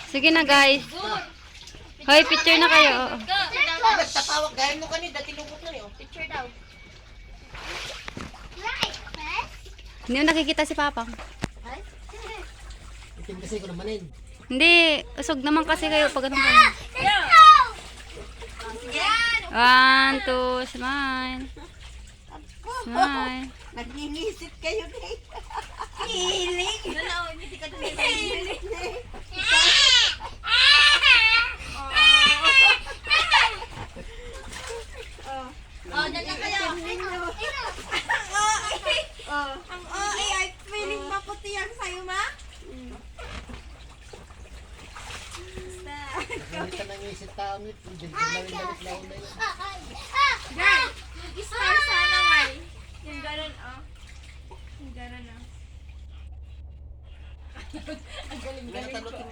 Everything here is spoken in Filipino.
Sige na, guys. Hoy, picture na kayo. Oo. Nagtapawag gaya mo kanina, tilungot na niyo. Picture daw. Hindi mo nakikita si Papa. Itim kasi ko naman Hindi, usog naman kasi kayo pag ganun kayo. Yan. 1, 2, smile. Smile. Nagningisit kayo din. Hiling. Hindi ka doon. Hiling. Oh, dyan lang kayo. Ang OA ay feeling maputi yan sa'yo, ma? Hindi ka nangisit tao nito. Hindi ka balik-balik na yun. Girl, mag-star sana, May. Yung ganun, oh. Yung ganun, oh. Ang galing-galing ko.